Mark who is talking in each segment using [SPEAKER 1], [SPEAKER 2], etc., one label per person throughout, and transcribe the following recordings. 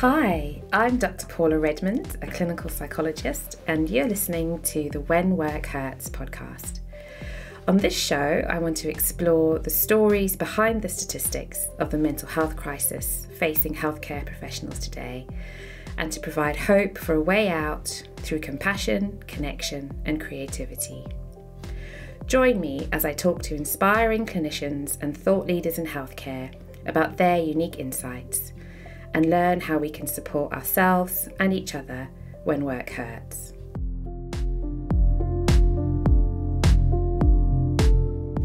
[SPEAKER 1] Hi, I'm Dr Paula Redmond, a clinical psychologist, and you're listening to the When Work Hurts podcast. On this show, I want to explore the stories behind the statistics of the mental health crisis facing healthcare professionals today, and to provide hope for a way out through compassion, connection, and creativity. Join me as I talk to inspiring clinicians and thought leaders in healthcare about their unique insights, and learn how we can support ourselves and each other when work hurts.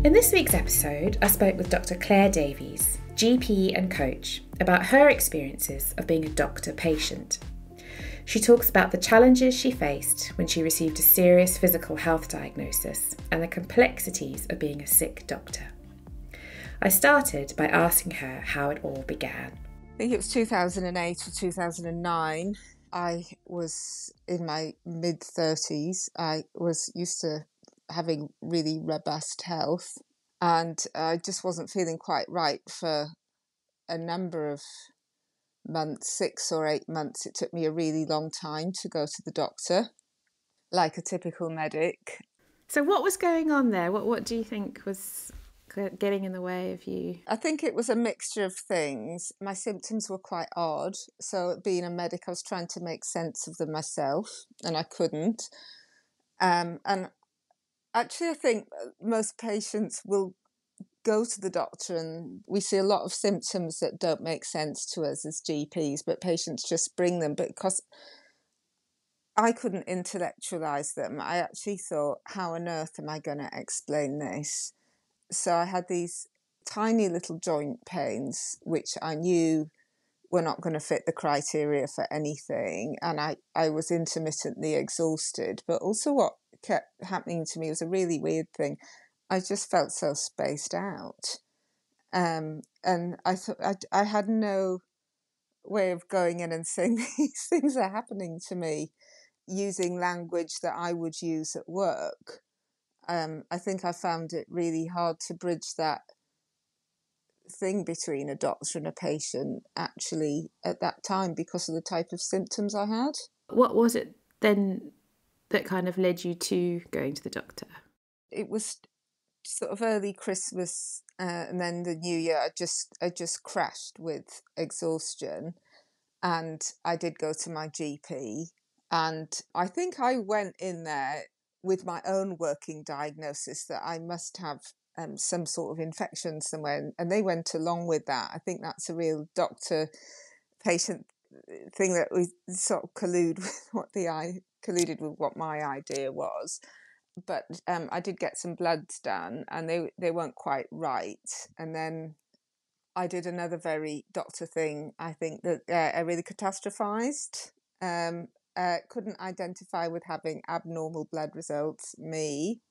[SPEAKER 1] In this week's episode, I spoke with Dr Claire Davies, GP and coach, about her experiences of being a doctor patient. She talks about the challenges she faced when she received a serious physical health diagnosis and the complexities of being a sick doctor. I started by asking her how it all began.
[SPEAKER 2] I think it was 2008 or 2009. I was in my mid-30s. I was used to having really robust health, and I just wasn't feeling quite right for a number of months, 6 or 8 months. It took me a really long time to go to the doctor, like a typical medic.
[SPEAKER 1] So what was going on there? What do you think was getting in the way of you?
[SPEAKER 2] I think it was a mixture of things. My symptoms were quite odd. So being a medic, I was trying to make sense of them myself, and I couldn't. And actually, I think most patients will go to the doctor, and we see a lot of symptoms that don't make sense to us as GPs, but patients just bring them. But because I couldn't intellectualize them, I actually thought, how on earth am I going to explain this? So I had these tiny little joint pains, which I knew were not going to fit the criteria for anything. And I was intermittently exhausted. But also what kept happening to me was a really weird thing. I just felt so spaced out. And I thought I had no way of going in and saying these things are happening to me using language that I would use at work. I think I found it really hard to bridge that thing between a doctor and a patient actually at that time because of the type of symptoms I had.
[SPEAKER 1] What was it then that kind of led you to going to the doctor?
[SPEAKER 2] It was sort of early Christmas and then the New Year. I just crashed with exhaustion, and I did go to my GP, and I think I went in there with my own working diagnosis that I must have some sort of infection somewhere, and they went along with that. I think that's a real doctor-patient thing that we sort of colluded with what my idea was. But I did get some bloods done, and they weren't quite right. And then I did another very doctor thing. I think that I really catastrophized. Couldn't identify with having abnormal blood results, me.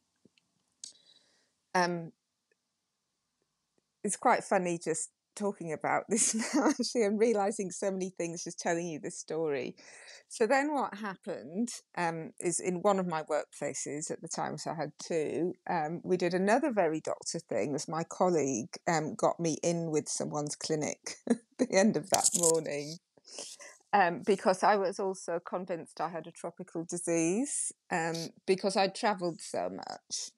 [SPEAKER 2] It's quite funny just talking about this now, actually. I'm realising so many things just telling you this story. So then what happened is in one of my workplaces at the time, so I had two, we did another very doctor thing as my colleague got me in with someone's clinic at the end of that morning. Because I was also convinced I had a tropical disease because I'd travelled so much.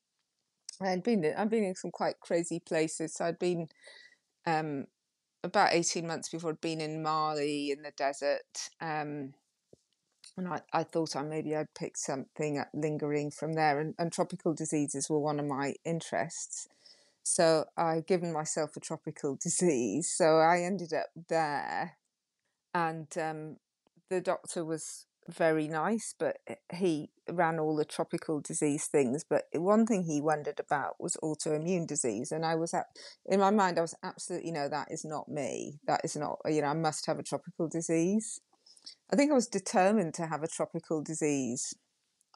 [SPEAKER 2] I'd been in some quite crazy places. So I'd been about 18 months before I'd been in Mali in the desert. And I thought I'd pick something lingering from there. And tropical diseases were one of my interests. So I'd given myself a tropical disease. So I ended up there. And the doctor was very nice, but he ran all the tropical disease things. But one thing he wondered about was autoimmune disease. And in my mind, I was absolutely, no, that is not me. That is not, I must have a tropical disease. I think I was determined to have a tropical disease.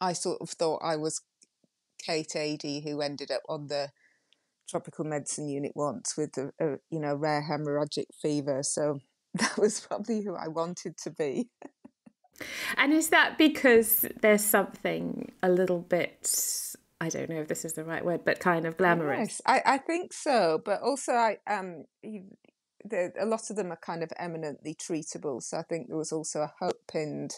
[SPEAKER 2] I sort of thought I was Kate Adie, who ended up on the tropical medicine unit once with a rare hemorrhagic fever. So that was probably who I wanted to be.
[SPEAKER 1] And is that because there's something a little bit, I don't know if this is the right word, but kind of glamorous?
[SPEAKER 2] Yes, I think so. But also, a lot of them are kind of eminently treatable. So I think there was also a hope pinned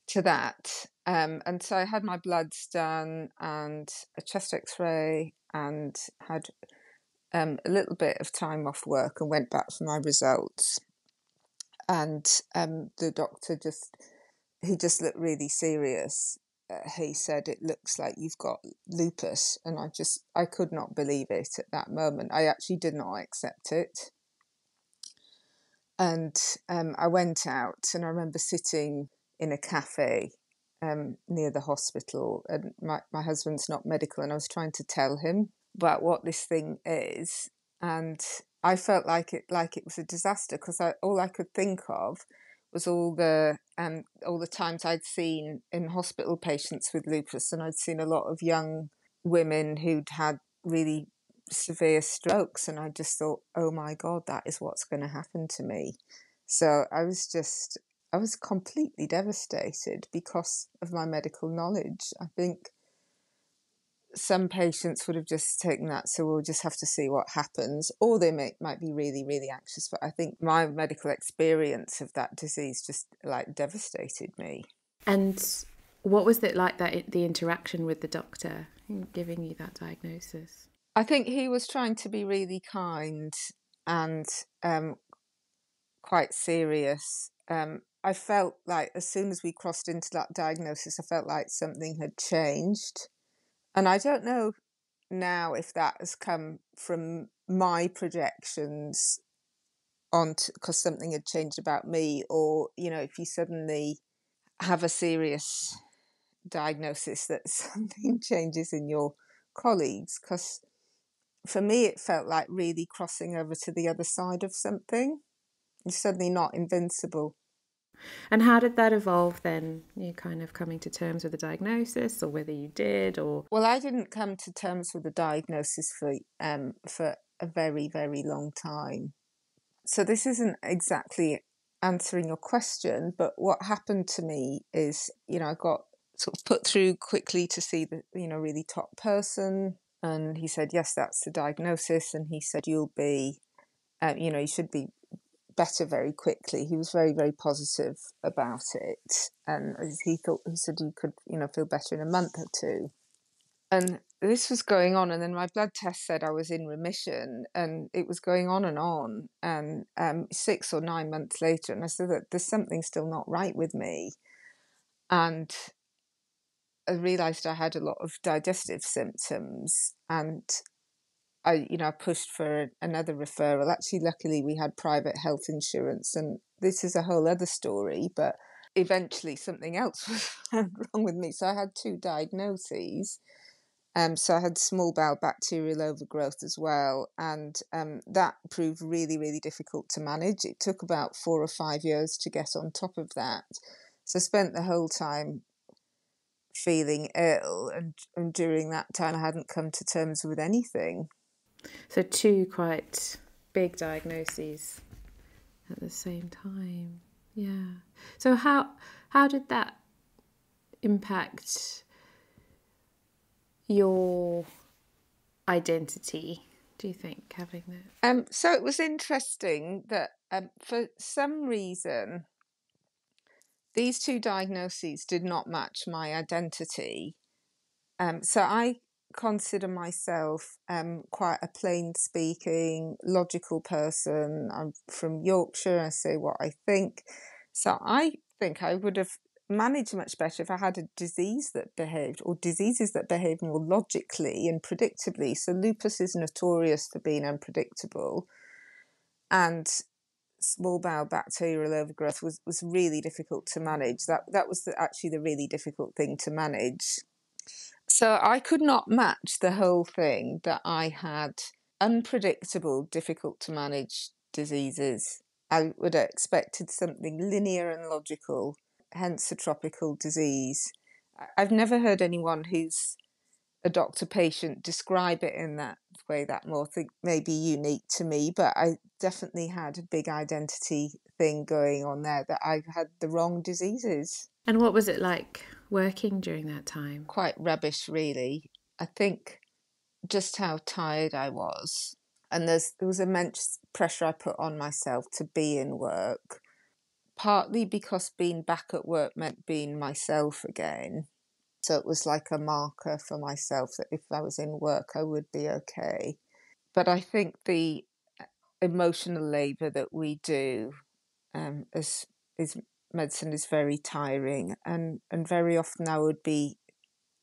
[SPEAKER 2] to that. And so I had my bloods done and a chest x-ray and had a little bit of time off work and went back for my results. And the doctor he just looked really serious. He said, "It looks like you've got lupus." And I could not believe it at that moment. I actually did not accept it. And I went out, and I remember sitting in a cafe near the hospital, and my husband's not medical, and I was trying to tell him about what this thing is, and I felt like it was a disaster, because all I could think of was all the times I'd seen in hospital patients with lupus, and I'd seen a lot of young women who'd had really severe strokes, and I just thought, oh my God, that is what's going to happen to me. So I was completely devastated because of my medical knowledge. I think some patients would have just taken that, so we'll just have to see what happens, or they might be really, really anxious. But I think my medical experience of that disease just like devastated me.
[SPEAKER 1] And what was it like, the interaction with the doctor giving you that diagnosis?
[SPEAKER 2] I think he was trying to be really kind and quite serious. I felt like as soon as we crossed into that diagnosis, I felt like something had changed. And I don't know now if that has come from my projections onto because something had changed about me, or, if you suddenly have a serious diagnosis that something changes in your colleagues. Because for me, it felt like really crossing over to the other side of something. You're suddenly not invincible.
[SPEAKER 1] And how did that evolve then? You kind of coming to terms with the diagnosis, or whether you did, or?
[SPEAKER 2] Well, I didn't come to terms with the diagnosis for a very, very long time. So this isn't exactly answering your question, but what happened to me is, I got sort of put through quickly to see the, really top person. And he said, yes, that's the diagnosis. And he said, you'll be, you should be better very quickly. He was very, very positive about it. And he said you could, feel better in a month or two. And this was going on, and then my blood test said I was in remission, and it was going on. And 6 or 9 months later, and I said that there's something still not right with me. And I realised I had a lot of digestive symptoms, and I pushed for another referral. Actually, luckily, we had private health insurance, and this is a whole other story, but eventually something else was found wrong with me. So I had 2 diagnoses. So I had small bowel bacterial overgrowth as well, and that proved really, really difficult to manage. It took about 4 or 5 years to get on top of that. So I spent the whole time feeling ill, and during that time I hadn't come to terms with anything.
[SPEAKER 1] So 2 quite big diagnoses at the same time. Yeah. So how did that impact your identity, do you think, having that?
[SPEAKER 2] So it was interesting that for some reason these 2 diagnoses did not match my identity. So I consider myself quite a plain speaking, logical person. I'm from Yorkshire. I say what I think. So I think I would have managed much better if I had a disease that behaved, or diseases that behave more logically and predictably. So lupus is notorious for being unpredictable, and small bowel bacterial overgrowth was really difficult to manage. That was actually the really difficult thing to manage. So I could not match the whole thing, that I had unpredictable, difficult to manage diseases. I would have expected something linear and logical, hence a tropical disease. I've never heard anyone who's a doctor-patient describe it in that way, that more think maybe unique to me, but I definitely had a big identity thing going on there, that I had the wrong diseases.
[SPEAKER 1] And what was it like working during that time?
[SPEAKER 2] Quite rubbish, really. I think just how tired I was. And there was immense pressure I put on myself to be in work, partly because being back at work meant being myself again. So it was like a marker for myself that if I was in work, I would be okay. But I think the emotional labour that we do as medicine is very tiring, and very often I would be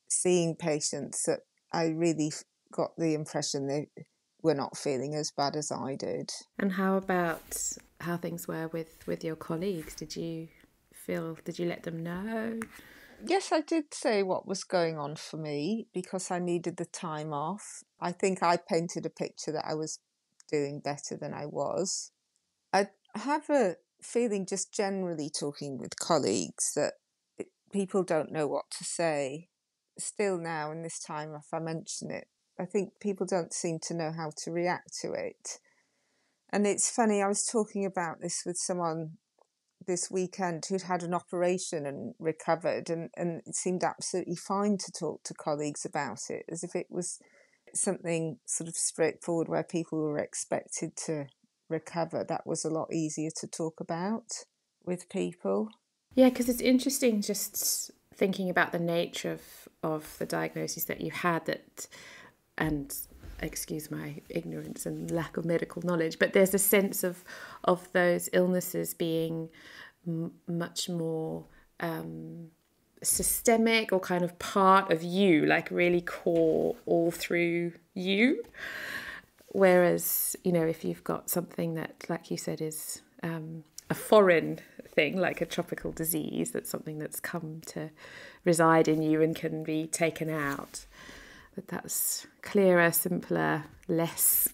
[SPEAKER 2] seeing patients that I really got the impression they were not feeling as bad as I did.
[SPEAKER 1] And how about how things were with your colleagues? Did you let them know?
[SPEAKER 2] Yes, I did say what was going on for me because I needed the time off. I think I painted a picture that I was doing better than I was. I have a feeling, just generally talking with colleagues, that people don't know what to say. Still now, in this time, if I mention it, I think people don't seem to know how to react to it. And it's funny, I was talking about this with someone this weekend who'd had an operation and recovered, and it seemed absolutely fine to talk to colleagues about it, as if it was something sort of straightforward where people were expected to recover. That was a lot easier to talk about with people.
[SPEAKER 1] Yeah, because it's interesting just thinking about the nature of the diagnosis that you had, that, and excuse my ignorance and lack of medical knowledge, but there's a sense of those illnesses being much more systemic, or kind of part of you, like really core all through you. Whereas, if you've got something that, like you said, is a foreign thing, like a tropical disease, that's something that's come to reside in you and can be taken out, that's clearer, simpler, less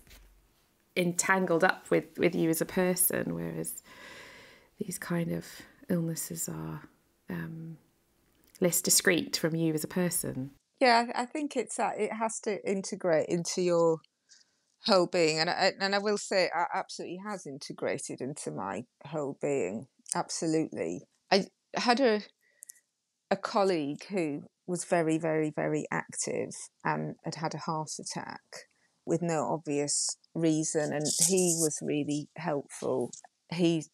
[SPEAKER 1] entangled up with you as a person, whereas these kind of illnesses are less discreet from you as a person.
[SPEAKER 2] Yeah, I think it's that it has to integrate into your whole being, and I will say it absolutely has integrated into my whole being. Absolutely. I had a colleague who was very, very, very active and had a heart attack with no obvious reason, and he was really helpful. He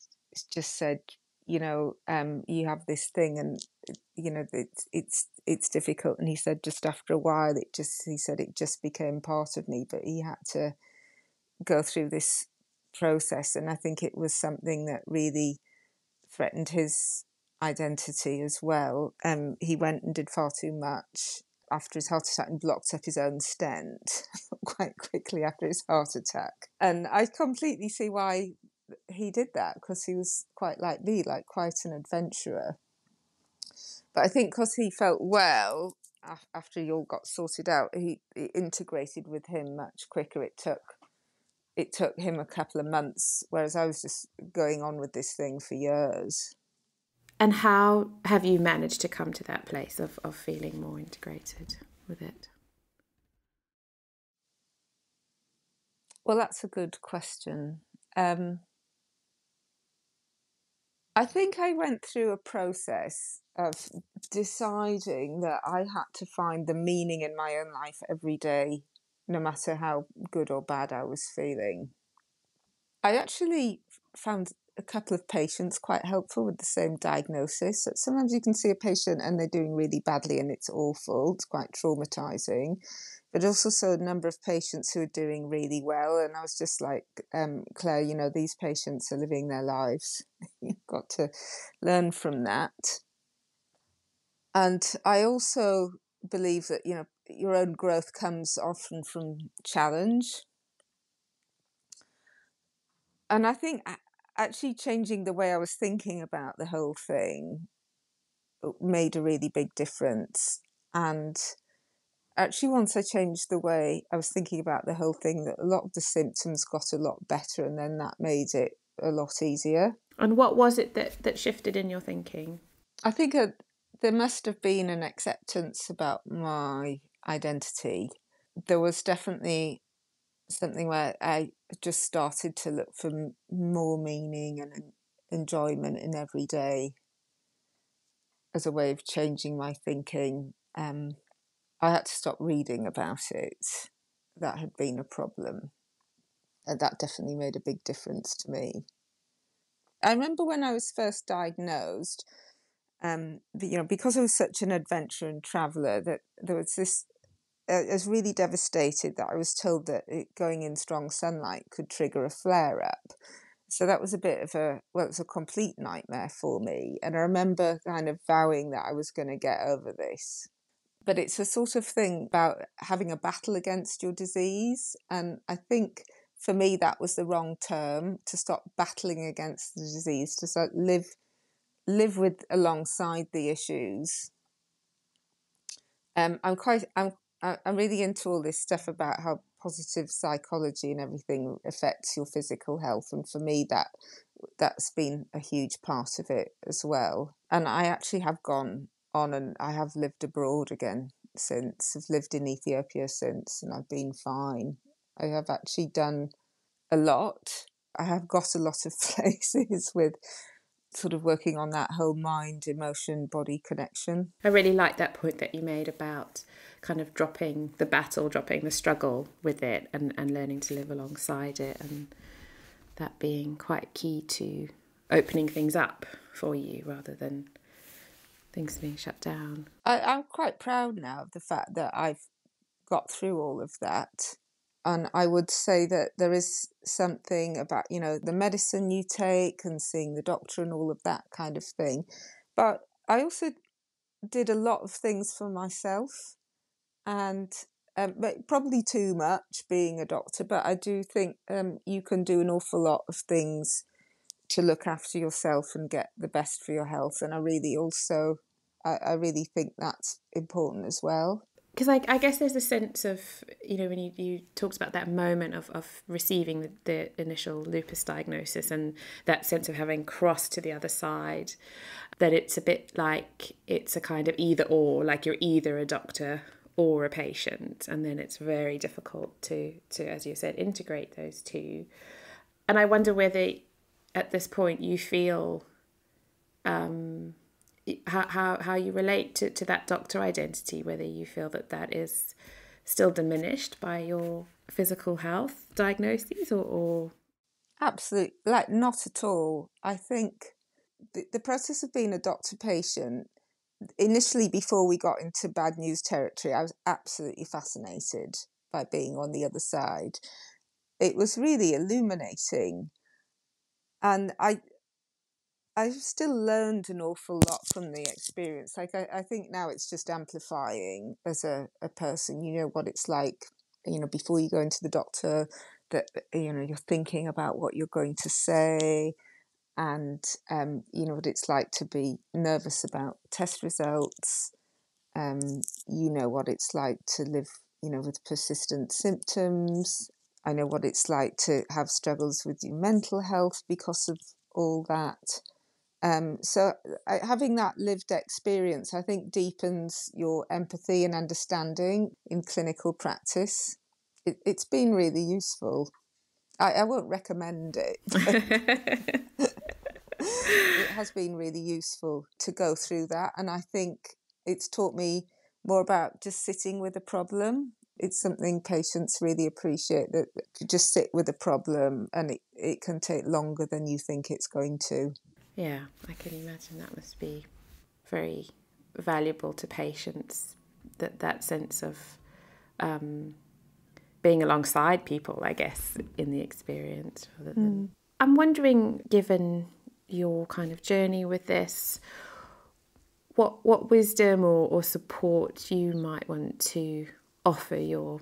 [SPEAKER 2] just said, you have this thing, and it's difficult. And he said just after a while, he said it just became part of me, but he had to go through this process, and I think it was something that really threatened his identity as well. He went and did far too much after his heart attack and blocked up his own stent quite quickly after his heart attack. And I completely see why he did that, because he was quite like me, like quite an adventurer. But I think because he felt well after he all got sorted out, it integrated with him much quicker. It took him a couple of months, whereas I was just going on with this thing for years.
[SPEAKER 1] And how have you managed to come to that place of feeling more integrated with it?
[SPEAKER 2] Well, that's a good question. I think I went through a process of deciding that I had to find the meaning in my own life every day, no matter how good or bad I was feeling. I actually found a couple of patients quite helpful with the same diagnosis. So sometimes you can see a patient and they're doing really badly and it's awful, it's quite traumatizing. But also saw a number of patients who are doing really well. And I was just like, Claire, these patients are living their lives. You've got to learn from that. And I also believe that, your own growth comes often from challenge. And I think actually changing the way I was thinking about the whole thing made a really big difference. And actually, once I changed the way I was thinking about the whole thing, that a lot of the symptoms got a lot better, and then that made it a lot easier.
[SPEAKER 1] And what was it that shifted in your thinking?
[SPEAKER 2] I think there must have been an acceptance about my identity. There was definitely something where I just started to look for more meaning and enjoyment in every day as a way of changing my thinking. I had to stop reading about it. That had been a problem. that definitely made a big difference to me. I remember when I was first diagnosed, because I was such an adventurer and traveller, that there was this. I was really devastated that I was told that going in strong sunlight could trigger a flare up. So that was a bit of it was a complete nightmare for me. And I remember kind of vowing that I was going to get over this. But it's a sort of thing about having a battle against your disease. And I think for me, that was the wrong term, to stop battling against the disease, to sort of live with alongside the issues. I'm really into all this stuff about how positive psychology and everything affects your physical health, and for me that's been a huge part of it as well. And I actually have gone on, and I have lived abroad again since. I've lived in Ethiopia since, and I've been fine. I have actually done a lot. I have got a lot of places with sort of working on that whole mind, emotion, body connection.
[SPEAKER 1] I really like that point that you made about kind of dropping the battle, dropping the struggle with it, and learning to live alongside it, and that being quite key to opening things up for you rather than things being shut down.
[SPEAKER 2] I'm quite proud now of the fact that I've got through all of that. And I would say that there is something about, the medicine you take and seeing the doctor and all of that kind of thing. But I also did a lot of things for myself, and probably too much being a doctor. But I do think you can do an awful lot of things to look after yourself and get the best for your health. And I really think that's important as well.
[SPEAKER 1] Because I guess there's a sense of, when you talked about that moment of receiving the initial lupus diagnosis, and that sense of having crossed to the other side, that it's a bit like it's a kind of either or, like you're either a doctor or a patient, and then it's very difficult to as you said, integrate those two. And I wonder whether at this point you feel how you relate to that doctor identity, whether you feel that is still diminished by your physical health diagnoses or...
[SPEAKER 2] Absolutely, not at all. I think the process of being a doctor patient, initially before we got into bad news territory, I was absolutely fascinated by being on the other side. It was really illuminating, and I've still learned an awful lot from the experience. I think now it's just amplifying as a person. You know what it's like, before you go into the doctor, that, you're thinking about what you're going to say, and, what it's like to be nervous about test results. You know what it's like to live, with persistent symptoms. I know what it's like to have struggles with your mental health because of all that. So having that lived experience, I think, deepens your empathy and understanding in clinical practice. It's been really useful. I won't recommend it. It has been really useful to go through that. And I think it's taught me more about just sitting with a problem. It's something patients really appreciate, that you just sit with a problem, and it can take longer than you think it's going to.
[SPEAKER 1] Yeah, I can imagine that must be very valuable to patients, that sense of being alongside people, I guess, in the experience. Rather than... I'm wondering, given your kind of journey with this, what wisdom or support you might want to offer your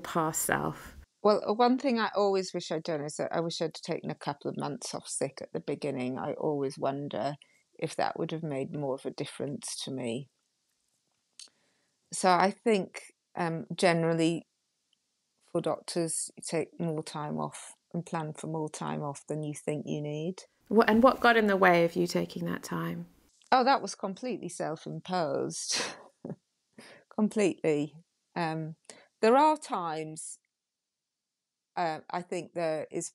[SPEAKER 1] past self.
[SPEAKER 2] Well, one thing I always wish I'd done is that I wish I'd taken a couple of months off sick at the beginning. I always wonder if that would have made more of a difference to me. So I think generally for doctors, you take more time off and plan for more time off than you think you need.
[SPEAKER 1] And what got in the way of you taking that time?
[SPEAKER 2] Oh, that was completely self-imposed. Completely. There are times I think there is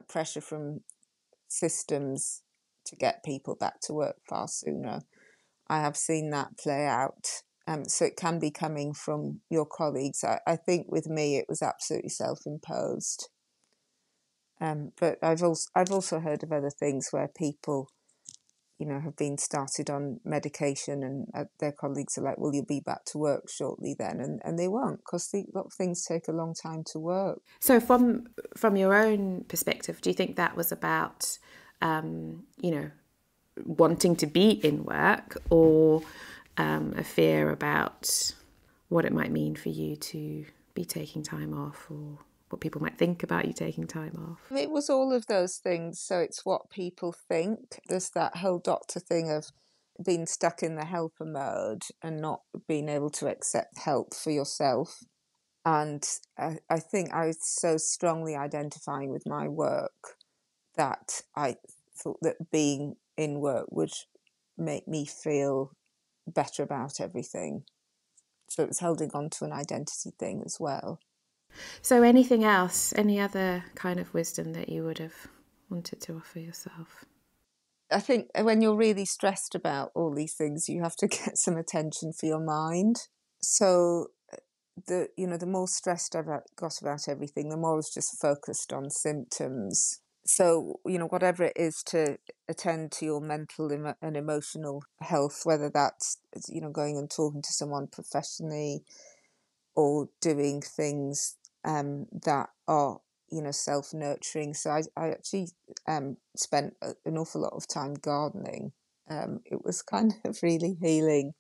[SPEAKER 2] pressure from systems to get people back to work far sooner. I have seen that play out. So it can be coming from your colleagues. I think with me, it was absolutely self-imposed. But I've also heard of other things where people, have been started on medication and their colleagues are like, well, you'll be back to work shortly then. And they won't, because a lot of things take a long time to work.
[SPEAKER 1] So from your own perspective, do you think that was about, wanting to be in work, or a fear about what it might mean for you to be taking time off, or what people might think about you taking time off?
[SPEAKER 2] It was all of those things. So it's what people think. There's that whole doctor thing of being stuck in the helper mode and not being able to accept help for yourself. And I think I was so strongly identifying with my work that I thought that being in work would make me feel better about everything. So it was holding on to an identity thing as well.
[SPEAKER 1] So anything else, any other kind of wisdom that you would have wanted to offer yourself?
[SPEAKER 2] I think when you're really stressed about all these things, you have to get some attention for your mind. So the more stressed I got about everything, the more I was just focused on symptoms. So, whatever it is to attend to your mental and emotional health, whether that's, going and talking to someone professionally or doing things that are, self-nurturing. So I actually spent an awful lot of time gardening. It was kind of really healing.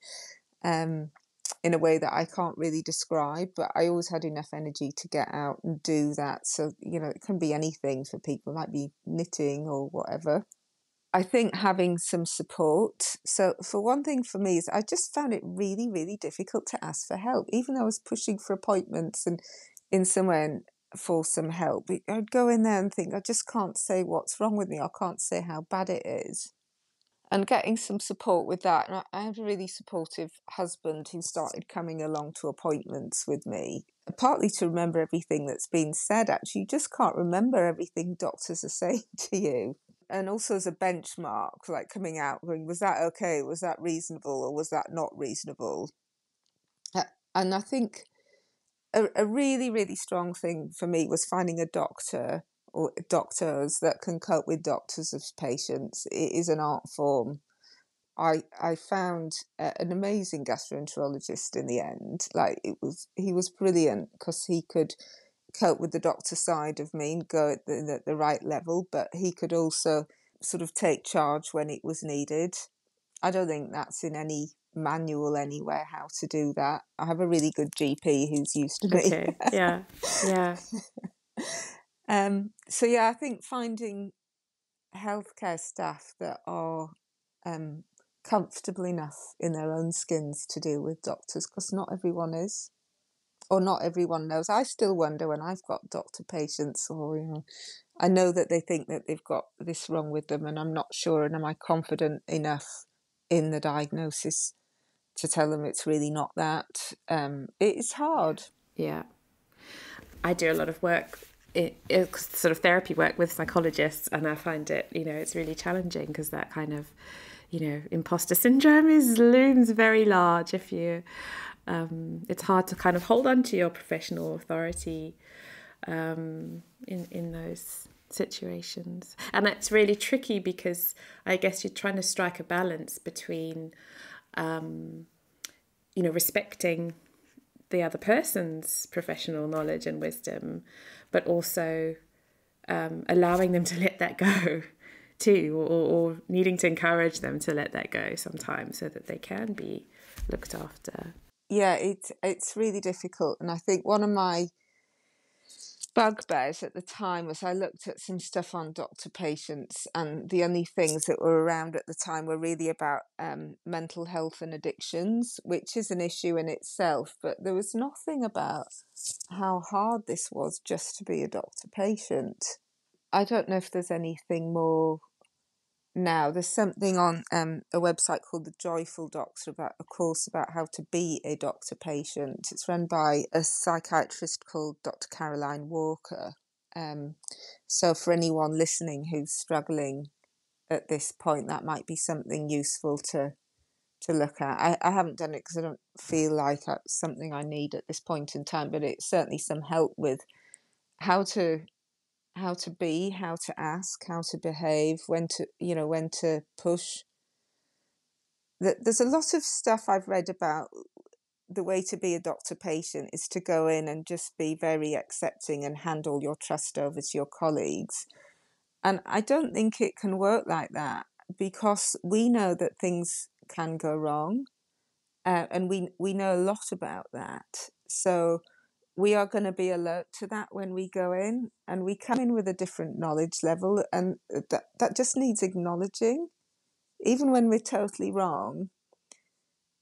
[SPEAKER 2] In a way that I can't really describe, but I always had enough energy to get out and do that. So, it can be anything for people. It might be knitting or whatever. I think having some support. So for one thing for me is I just found it really, really difficult to ask for help. Even though I was pushing for appointments and in somewhere for some help, I'd go in there and think, I just can't say what's wrong with me. I can't say how bad it is. And getting some support with that. And I have a really supportive husband who started coming along to appointments with me, partly to remember everything that's been said. Actually, you just can't remember everything doctors are saying to you. And also as a benchmark, like coming out going, was that okay? Was that reasonable? Or was that not reasonable? And I think a really, really strong thing for me was finding a doctor or doctors that can cope with doctors of patients. It is an art form. I found an amazing gastroenterologist in the end. Like he was brilliant because he could cope with the doctor side of me and go at the right level, but he could also sort of take charge when it was needed. I don't think that's in any manual anywhere how to do that. I have a really good GP who's used to me.
[SPEAKER 1] Okay, yeah.
[SPEAKER 2] So yeah, I think finding healthcare staff that are comfortable enough in their own skins to deal with doctors, because not everyone is, or not everyone knows. I still wonder when I've got doctor patients, or I know that they think that they've got this wrong with them, and I'm not sure. And am I confident enough in the diagnosis to tell them it's really not that? It's hard.
[SPEAKER 1] Yeah. I do a lot of work, sort of therapy work with psychologists, and I find it, it's really challenging because that kind of, imposter syndrome looms very large if you, it's hard to kind of hold on to your professional authority in those situations. And that's really tricky because I guess you're trying to strike a balance between, respecting the other person's professional knowledge and wisdom, but also allowing them to let that go too, or needing to encourage them to let that go sometimes so that they can be looked after.
[SPEAKER 2] Yeah, it's really difficult. And I think one of my bugbears at the time was I looked at some stuff on doctor patients, and the only things that were around at the time were really about mental health and addictions, which is an issue in itself, but there was nothing about how hard this was just to be a doctor patient. I don't know if there's anything more now. There's something on a website called The Joyful Doctor, about a course about how to be a doctor patient. It's run by a psychiatrist called Dr Caroline Walker. So for anyone listening who's struggling at this point, that might be something useful to look at. I haven't done it because I don't feel like it's something I need at this point in time, but it's certainly some help with how to how to be, how to ask, how to behave, when to push. There's a lot of stuff I've read about the way to be a doctor patient is to go in and just be very accepting and hand all your trust over to your colleagues. And I don't think it can work like that, because we know that things can go wrong, and we know a lot about that. So we are going to be alert to that when we go in, and we come in with a different knowledge level, and that just needs acknowledging. Even when we're totally wrong,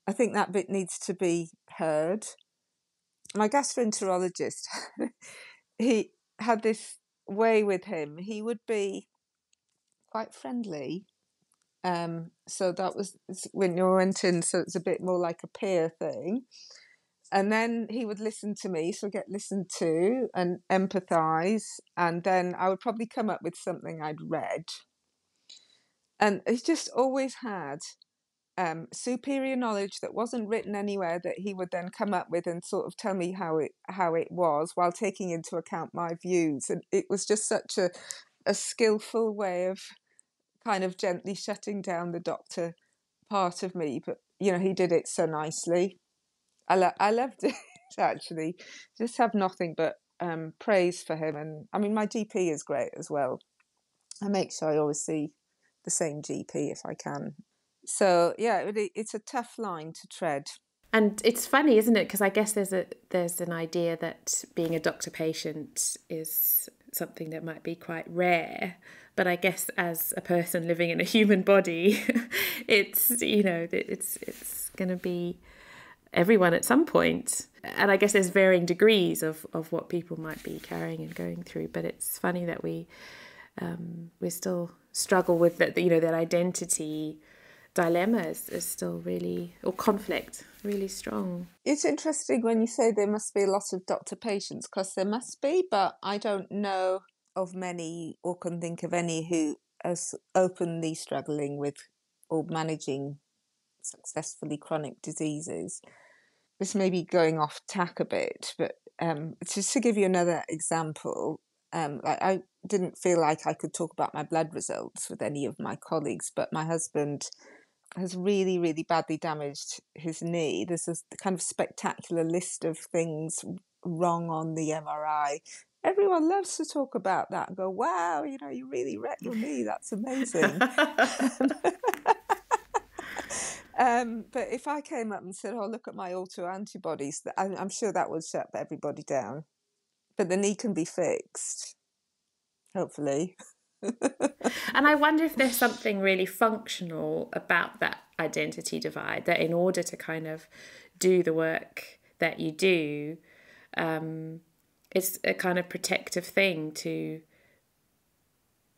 [SPEAKER 2] I think that bit needs to be heard. My gastroenterologist, he had this way with him. He would be quite friendly. So that was when you went in, so it's a bit more like a peer thing. And then he would listen to me, so get listened to and empathise. And then I would probably come up with something I'd read. And he just always had superior knowledge that wasn't written anywhere, that he would then come up with and sort of tell me how it was, while taking into account my views. And it was just such a skillful way of kind of gently shutting down the doctor part of me. But, he did it so nicely. I loved it, actually. Just have nothing but praise for him. And I mean, my GP is great as well. I make sure I always see the same GP if I can. So yeah, it's a tough line to tread.
[SPEAKER 1] And it's funny, isn't it? Because I guess there's an idea that being a doctor patient is something that might be quite rare. But I guess as a person living in a human body, it's going to be everyone at some point. And I guess there's varying degrees of what people might be carrying and going through. But it's funny that we still struggle with that identity dilemma is still really, or conflict, really strong.
[SPEAKER 2] It's interesting when you say there must be a lot of doctor patients, because there must be, but I don't know of many or can think of any who are openly struggling with or managing successfully chronic diseases. This may be going off tack a bit, but just to give you another example, I didn't feel like I could talk about my blood results with any of my colleagues, but my husband has really, really badly damaged his knee. There's a kind of spectacular list of things wrong on the MRI. Everyone loves to talk about that and go, wow, you really wrecked your knee. That's amazing. But if I came up and said, oh, look at my autoantibodies, I'm sure that would shut everybody down. But the knee can be fixed, hopefully.
[SPEAKER 1] And I wonder if there's something really functional about that identity divide, that in order to kind of do the work that you do, it's a kind of protective thing to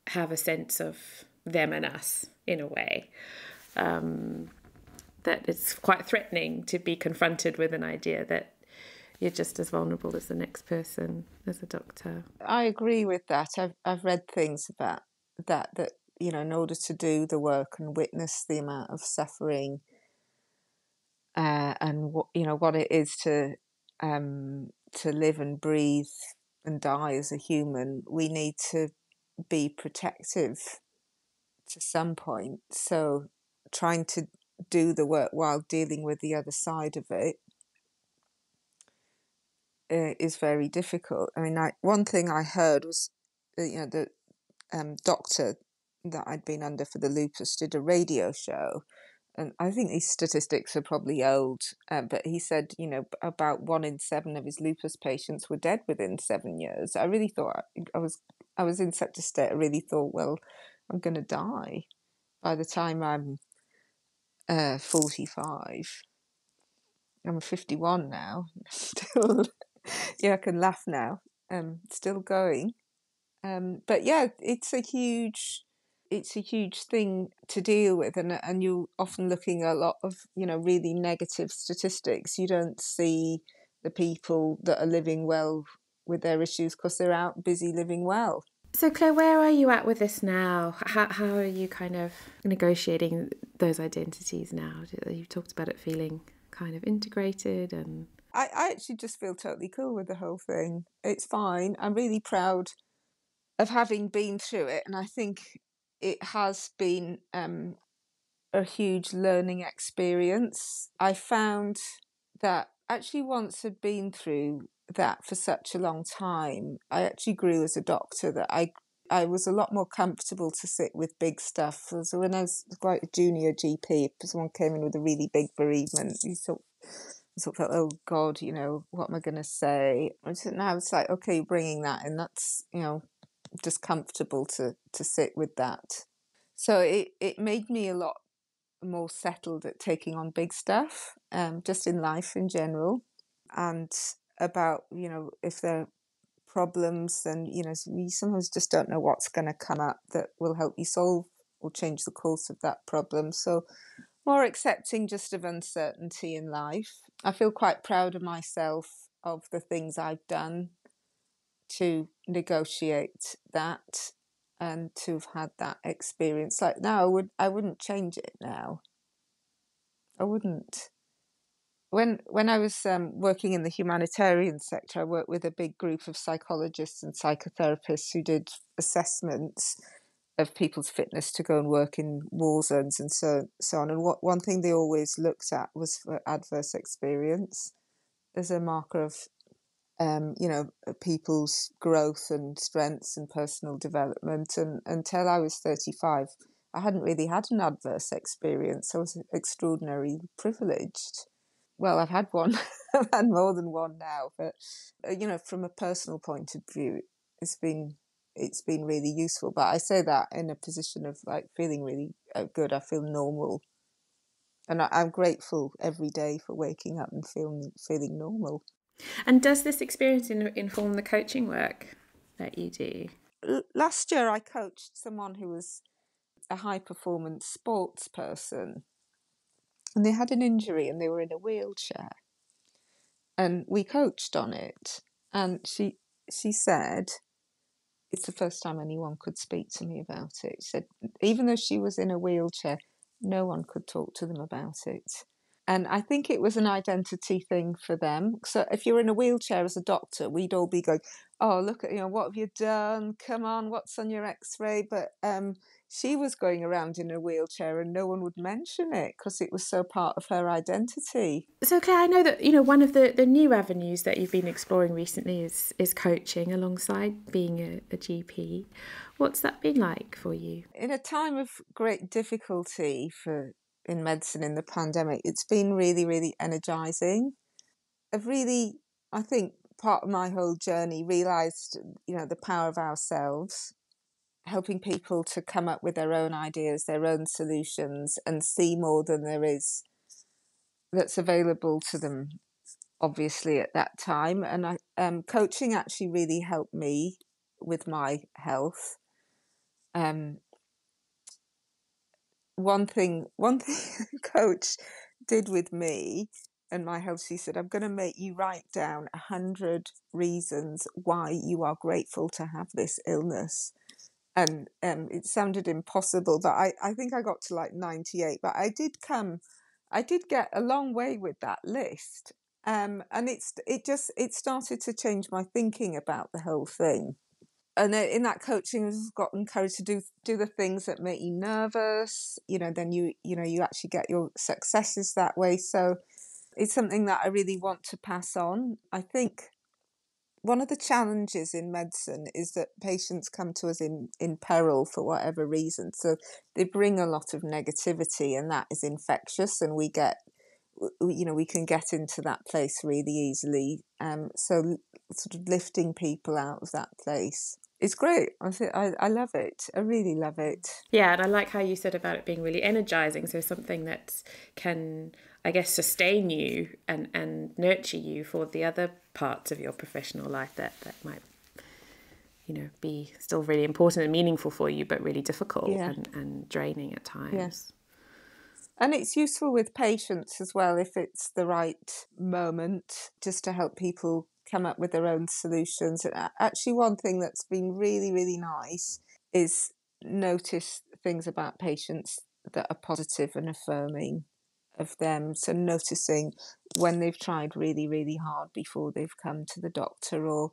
[SPEAKER 1] have a sense of them and us in a way. That it's quite threatening to be confronted with an idea that you're just as vulnerable as the next person as a doctor.
[SPEAKER 2] I agree with that. I've read things about that in order to do the work and witness the amount of suffering and what it is to live and breathe and die as a human, we need to be protective to some point. So trying to do the work while dealing with the other side of it is very difficult. I mean, one thing I heard was, the doctor that I'd been under for the lupus did a radio show, and I think these statistics are probably old, but he said, about 1 in 7 of his lupus patients were dead within 7 years. I really thought I was in such a state. I really thought, well, I'm going to die by the time I'm 45. I'm 51 now. Still, I can laugh now. Still going. But yeah, it's a huge thing to deal with, and you're often looking at a lot of really negative statistics. You don't see the people that are living well with their issues because they're out busy living well.
[SPEAKER 1] So Claire, where are you at with this now? How are you kind of negotiating those identities now? You've talked about it feeling kind of integrated, and
[SPEAKER 2] I actually just feel totally cool with the whole thing. It's fine. I'm really proud of having been through it. And I think it has been a huge learning experience. I found that actually once I'd been through that for such a long time, I actually grew as a doctor, that I was a lot more comfortable to sit with big stuff. So when I was quite a junior GP, if someone came in with a really big bereavement, you sort of felt, oh God, what am I going to say? And so now it's like, okay, you're bringing that in. That's, just comfortable to sit with that. So it made me a lot more settled at taking on big stuff, just in life in general, and about, if there are problems, then, you sometimes just don't know what's going to come up that will help you solve or change the course of that problem. So more accepting just of uncertainty in life. I feel quite proud of myself, of the things I've done to negotiate that and to have had that experience. Like now, I wouldn't change it now. I wouldn't. When I was working in the humanitarian sector, I worked with a big group of psychologists and psychotherapists who did assessments of people's fitness to go and work in war zones and so on. And one thing they always looked at was for adverse experience as a marker of people's growth and strengths and personal development. And until I was 35, I hadn't really had an adverse experience. I was extraordinarily privileged. Well, I've had one. I've had more than one now, but from a personal point of view, it's been really useful. But I say that in a position of like feeling really good. I feel normal, and I'm grateful every day for waking up and feeling normal.
[SPEAKER 1] And does this experience inform the coaching work that you do?
[SPEAKER 2] Last year, I coached someone who was a high-performance sports person, and they had an injury and they were in a wheelchair. And we coached on it. And she said, it's the first time anyone could speak to me about it. She said, even though she was in a wheelchair, no one could talk to them about it. And I think it was an identity thing for them. So if you're in a wheelchair as a doctor, we'd all be going, oh, look at, what have you done? Come on, what's on your x-ray? But she was going around in a wheelchair and no one would mention it because it was so part of her identity.
[SPEAKER 1] So Claire, I know that, one of the new avenues that you've been exploring recently is coaching alongside being a GP. What's that been like for you?
[SPEAKER 2] In a time of great difficulty in medicine in the pandemic, it's been really, really energising. I think part of my whole journey realised, the power of ourselves, helping people to come up with their own ideas, their own solutions, and see more than there is that's available to them, obviously, at that time. And coaching actually really helped me with my health. One thing coach did with me and my health, she said, I'm going to make you write down 100 reasons why you are grateful to have this illness. And it sounded impossible, but I think I got to like 98. But I did get a long way with that list. And it started to change my thinking about the whole thing. And in that coaching, I've got encouraged to do the things that make you nervous. Then you actually get your successes that way. So it's something that I really want to pass on. I think one of the challenges in medicine is that patients come to us in peril for whatever reason. So they bring a lot of negativity, and that is infectious, and we can get into that place really easily. So sort of lifting people out of that place. It's great. I love it. I really love it.
[SPEAKER 1] Yeah, and I like how you said about it being really energising. So something that can, I guess, sustain you and nurture you for the other parts of your professional life that might, be still really important and meaningful for you, but really difficult and draining at times.
[SPEAKER 2] Yes. And it's useful with patients as well if it's the right moment, just to help people come up with their own solutions. And actually, one thing that's been really, really nice is notice things about patients that are positive and affirming of them. So noticing when they've tried really, really hard before they've come to the doctor, or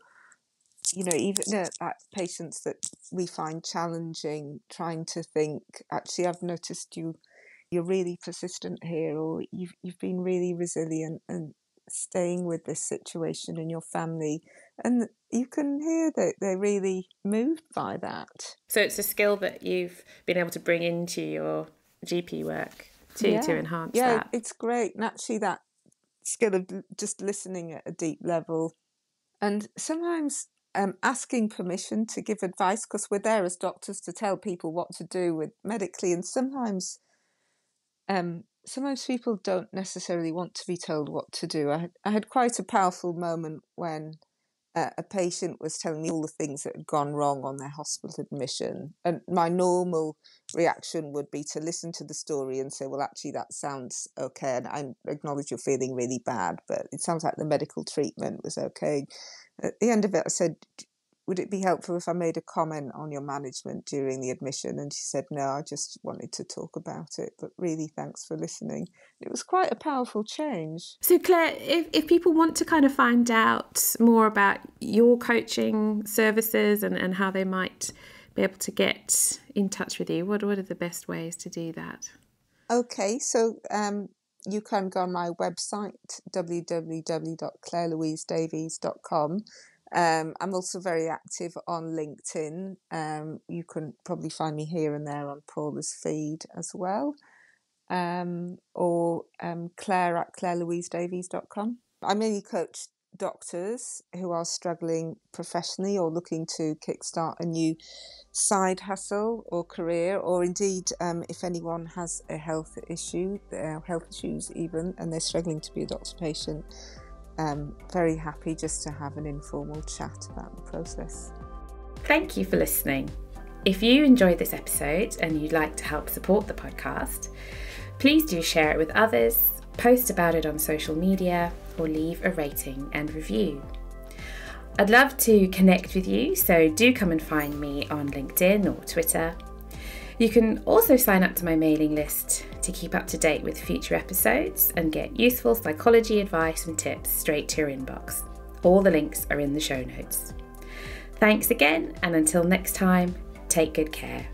[SPEAKER 2] even at patients that we find challenging, trying to think, actually, I've noticed you're really persistent here, or you've been really resilient and staying with this situation in your family. And you can hear that they're really moved by that.
[SPEAKER 1] So it's a skill that you've been able to bring into your GP work to enhance that.
[SPEAKER 2] Yeah, it's great. And actually that skill of just listening at a deep level, and sometimes asking permission to give advice, because we're there as doctors to tell people what to do with medically, and sometimes people don't necessarily want to be told what to do. I had quite a powerful moment when a patient was telling me all the things that had gone wrong on their hospital admission. And my normal reaction would be to listen to the story and say, well, actually, that sounds okay. And I acknowledge you're feeling really bad, but it sounds like the medical treatment was okay. At the end of it, I said, would it be helpful if I made a comment on your management during the admission? And she said, no, I just wanted to talk about it, but really thanks for listening. It was quite a powerful change.
[SPEAKER 1] So Claire, if people want to kind of find out more about your coaching services and how they might be able to get in touch with you, what are the best ways to do that?
[SPEAKER 2] Okay, so you can go on my website, www.clairelouisedavies.com. I'm also very active on LinkedIn. You can probably find me here and there on Paula's feed as well, or Claire at clairelouisedavies.com. I mainly coach doctors who are struggling professionally or looking to kickstart a new side hustle or career, or indeed if anyone has a health issues even, and they're struggling to be a doctor patient. Very happy just to have an informal chat about the process.
[SPEAKER 1] Thank you for listening. If you enjoyed this episode and you'd like to help support the podcast, please do share it with others, post about it on social media, or leave a rating and review. I'd love to connect with you, so do come and find me on LinkedIn or Twitter. You can also sign up to my mailing list to keep up to date with future episodes and get useful psychology advice and tips straight to your inbox. All the links are in the show notes. Thanks again, and until next time, take good care.